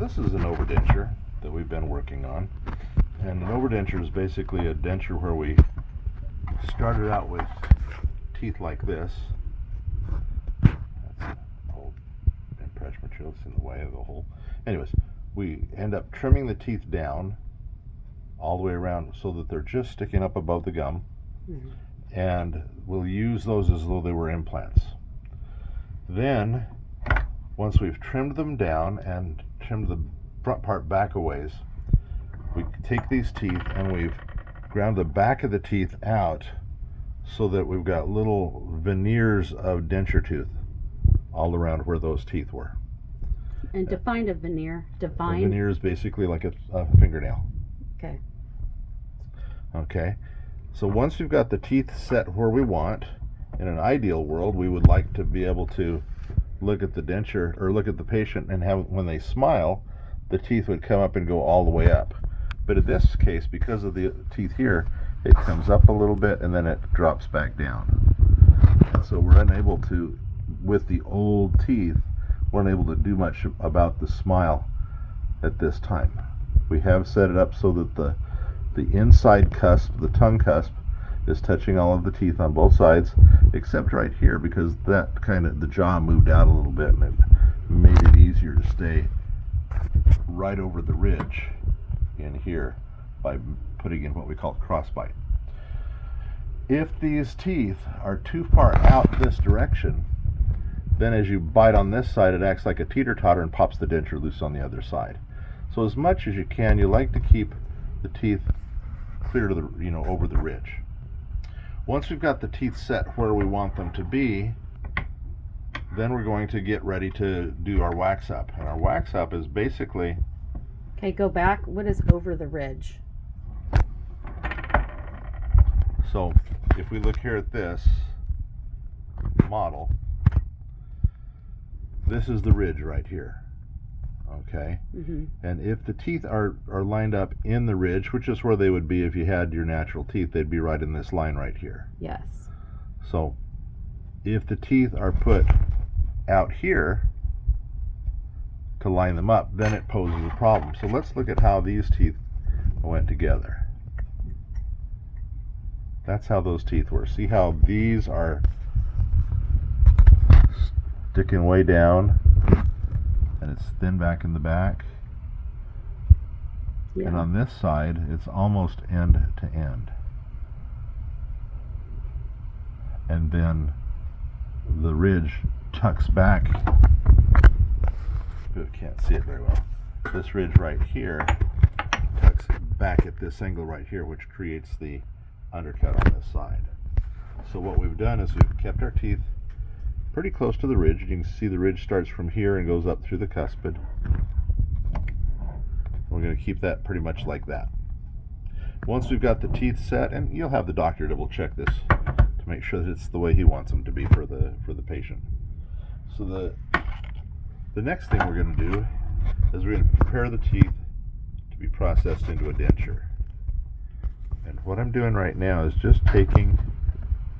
this is an overdenture that we've been working on. And an overdenture is basically a denture where we started out with teeth like this. That's an old impression material that's in the way of the hole. Anyways, we end up trimming the teeth down all the way around so that they're just sticking up above the gum. Mm-hmm. And we'll use those as though they were implants. Then, once we've trimmed them down and trimmed the front part back a ways, we take these teeth and we've ground the back of the teeth out so that we've got little veneers of denture tooth all around where those teeth were. And define a veneer. Define. A veneer is basically like a fingernail. Okay. Okay. So once we've got the teeth set where we want, in an ideal world, we would like to be able to look at the denture or look at the patient and have, when they smile, the teeth would come up and go all the way up. But in this case, because of the teeth here, it comes up a little bit and then it drops back down. And so we're unable to, with the old teeth, we're unable to do much about the smile at this time. We have set it up so that the inside cusp, the tongue cusp, is touching all of the teeth on both sides, except right here, because that kind of, the jaw moved out a little bit and it made it easier to stay right over the ridge in here by putting in what we call crossbite. If these teeth are too far out this direction, then as you bite on this side, it acts like a teeter-totter and pops the denture loose on the other side. So as much as you can, you like to keep the teeth clear to the, over the ridge. Once we've got the teeth set where we want them to be, then we're going to get ready to do our wax up. And our wax up is basically... Okay, go back. What is over the ridge? So if we look here at this model, this is the ridge right here. Okay, mm-hmm. And if the teeth are lined up in the ridge, which is where they would be if you had your natural teeth, they'd be right in this line right here. Yes. So if the teeth are put out here to line them up, then it poses a problem. So let's look at how these teeth went together. That's how those teeth were. See how these are sticking way down and it's thin back in the back. Yeah. And on this side, it's almost end to end. And then the ridge tucks back. You can't see it very well. This ridge right here tucks back at this angle right here, which creates the undercut on this side. So what we've done is we've kept our teeth pretty close to the ridge. You can see the ridge starts from here and goes up through the cuspid. We're going to keep that pretty much like that. Once we've got the teeth set, and you'll have the doctor double check this to make sure that it's the way he wants them to be for the patient. So the next thing we're going to do is we're going to prepare the teeth to be processed into a denture. And what I'm doing right now is just taking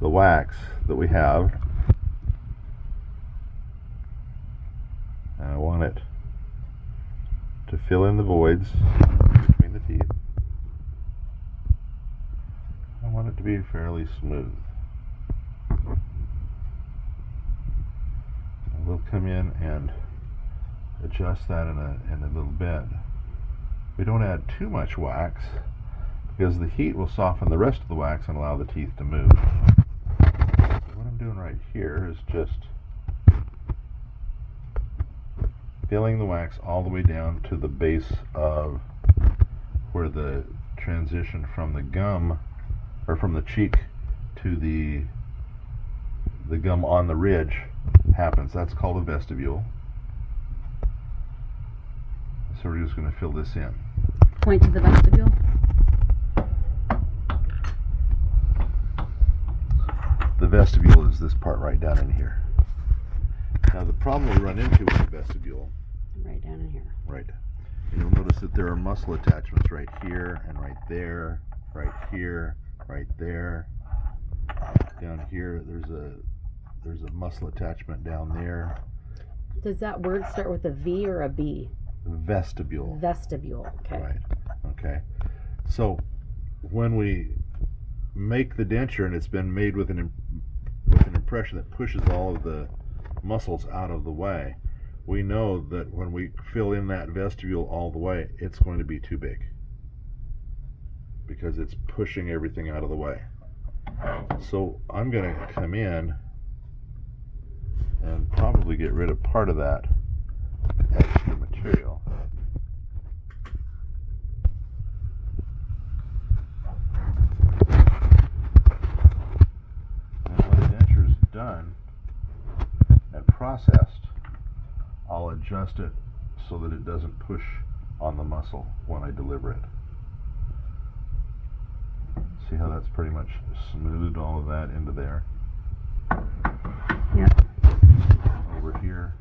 the wax that we have, and I want it to fill in the voids between the teeth. I want it to be fairly smooth. And we'll come in and adjust that in a little bit. We don't add too much wax because the heat will soften the rest of the wax and allow the teeth to move. So what I'm doing right here is just filling the wax all the way down to the base of where the transition from the gum, or from the cheek to the gum on the ridge happens. That's called a vestibule. So we're just going to fill this in. Point to the vestibule. The vestibule is this part right down in here. Now the problem we run into with the vestibule, right down in here. Right. And you'll notice that there are muscle attachments right here and right there, right here, right there. Down here there's a muscle attachment down there. Does that word start with a V or a B? vestibule. Vestibule. Okay. Right. Okay. So when we make the denture and it's been made with an impression that pushes all of the muscles out of the way, we know that when we fill in that vestibule all the way, it's going to be too big because it's pushing everything out of the way. So I'm going to come in and probably get rid of part of that extra material. And when the denture is done and processed, I'll adjust it so that it doesn't push on the muscle when I deliver it. See how that's pretty much smoothed all of that into there? Yep. Over here.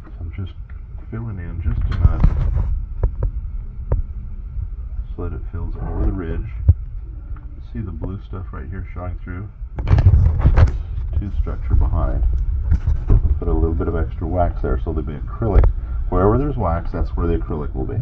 So I'm just filling in just enough so that it fills over the ridge. See the blue stuff right here showing through? Tooth structure behind. Put a little bit of extra wax there so there'll be acrylic. Wherever there's wax, that's where the acrylic will be.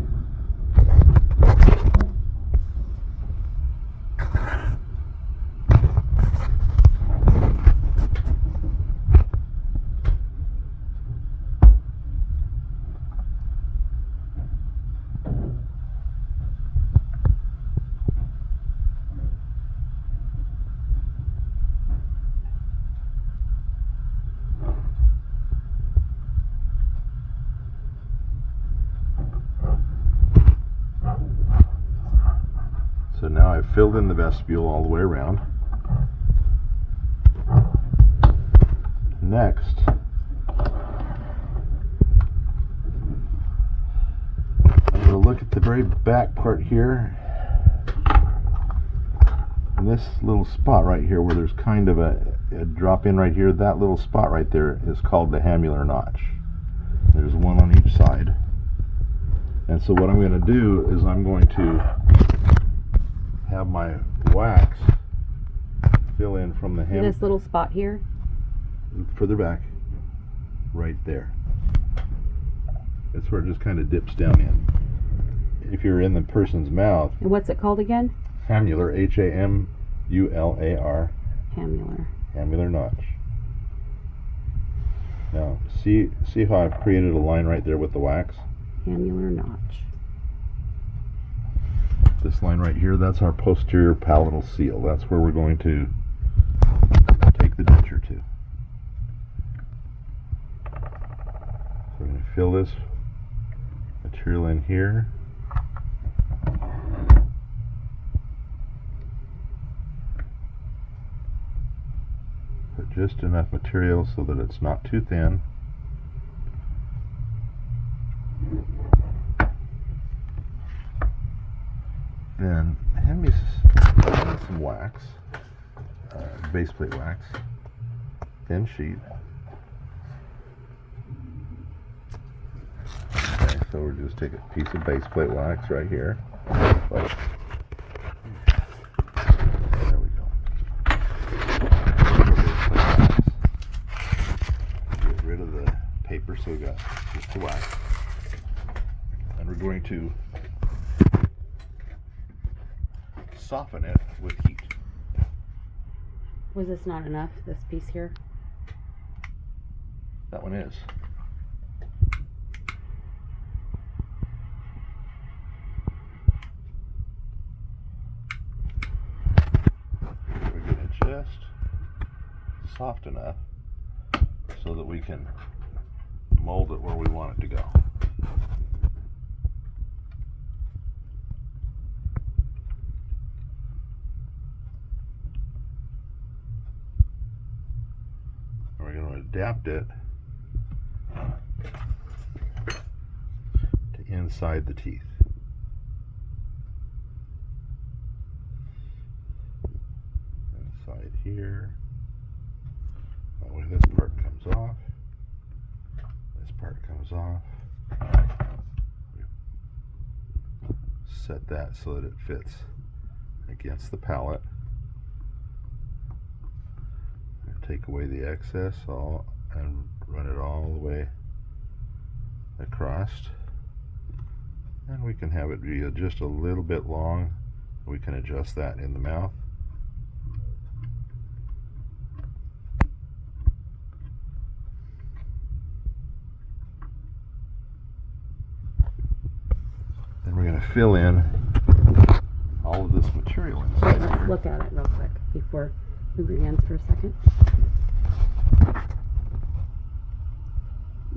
So now I've filled in the vestibule all the way around. Next, I'm going to look at the very back part here. And this little spot right here where there's kind of a drop in right here, that little spot right there is called the hamular notch. There's one on each side. And so what I'm going to do is I'm going to have my wax fill in from the This little spot here. further back, right there. That's where it just kind of dips down in. If you're in the person's mouth, And what's it called again? hamular, H-A-M-U-L-A-R, Hamular. hamular notch. Now, see how I've created a line right there with the wax? Hamular notch. This line right here, that's our posterior palatal seal. That's where we're going to take the denture to. So we're going to fill this material in here. Put just enough material so that it's not too thin. Then hand me some wax, base plate wax, thin sheet. Okay, so we'll just take a piece of base plate wax right here. There we go. Get rid of the paper so we got just the wax. And we're going to soften it with heat. Was this not enough, this piece here? That one is. We're going to just soft enough so that we can mold it where we want it to go. We're going to adapt it to inside the teeth. Inside here. That way this part comes off. This part comes off. We set that so that it fits against the pallet. Take away the excess and run it all the way across, and we can have it be just a little bit long. We can adjust that in the mouth. Then we're going to fill in all of this material inside Let's here. look at it real quick before move your hands for a second.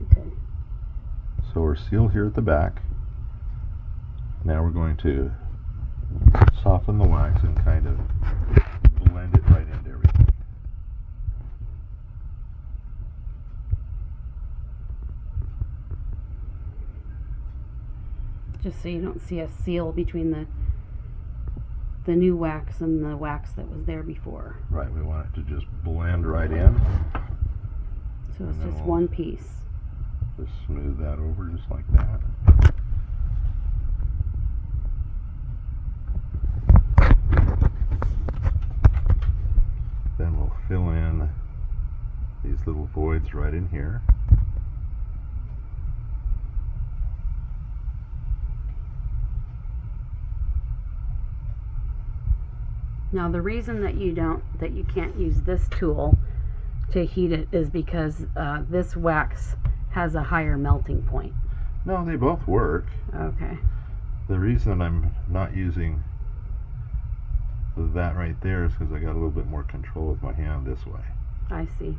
Okay. So we're sealed here at the back. Now we're going to soften the wax and kind of blend it right into everything. Just so you don't see a seal between the new wax and the wax that was there before. Right, we want it to just blend right in. So And it's then just we'll one piece. Just smooth that over just like that. Then we'll fill in these little voids right in here. Now the reason that you can't use this tool to heat it is because this wax has a higher melting point. No, they both work. Okay. The reason I'm not using that right there is because I got a little bit more control with my hand this way. I see.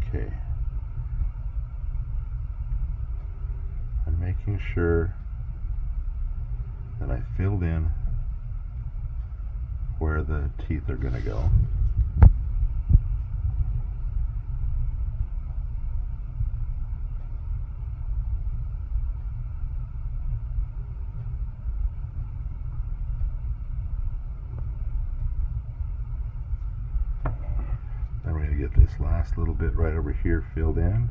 Okay. I'm making sure that I filled in where the teeth are going to go. Then we're going to get this last little bit right over here filled in.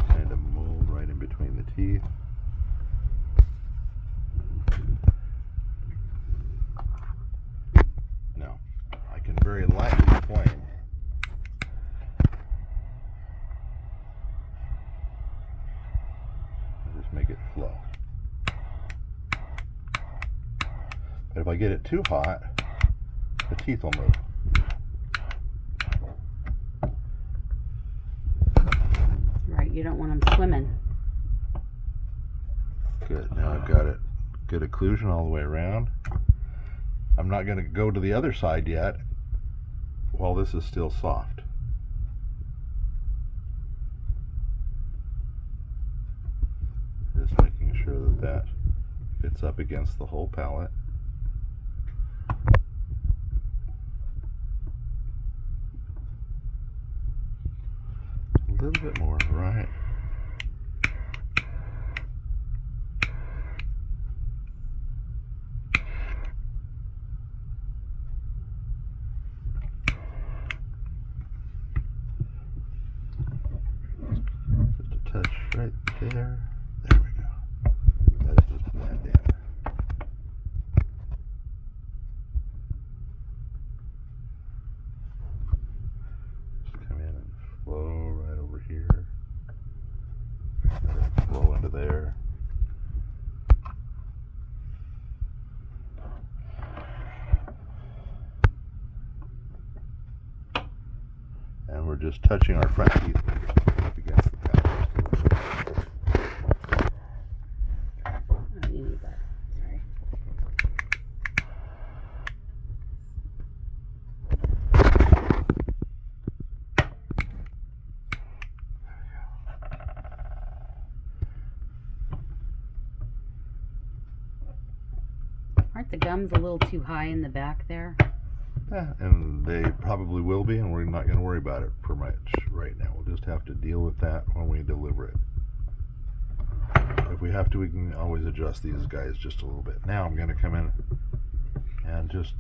Kind of mold right in between the teeth. Now, I can very lightly flame. Just make it flow. But if I get it too hot, the teeth will move. Right, you don't want them swimming. Good. Now I've got it good occlusion all the way around. I'm not going to go to the other side yet while this is still soft. Just making sure that that fits up against the whole palette. A little bit more, right? Just a touch right there. There we go. Let it just blend in. Just come in and flow right over here. Let it flow into there. And we're just touching our front teeth up against the palate. Oh, you need that. Sorry. Aren't the gums a little too high in the back there? Yeah, and they probably will be, and we're not going to worry about it for much right now. We'll just have to deal with that when we deliver it. have to, we can always adjust these guys just a little bit. Now I'm going to come in and just